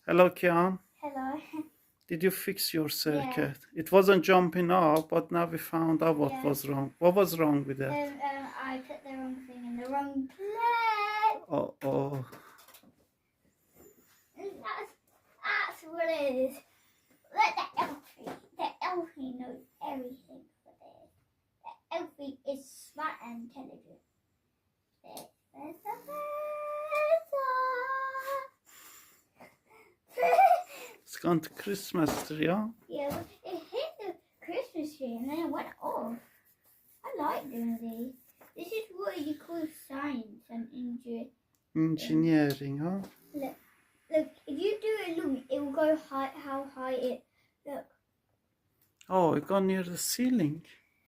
Hello, Kian. Hello. Did you fix your circuit? It wasn't jumping up, but now we found out what was wrong. What was wrong with it? I put the wrong thing in the wrong place. Oh. That's what it is. Let the Elfie. The Elfie knows everything for this. The Elfie is smart and intelligent. It's gone to Christmas tree, huh? Yeah, it hit the Christmas tree and then it went off. I like doing these. This is what you call science and Engineering, huh? Look, if you do it long, it will go high. How high it? Look. Oh, it got near the ceiling.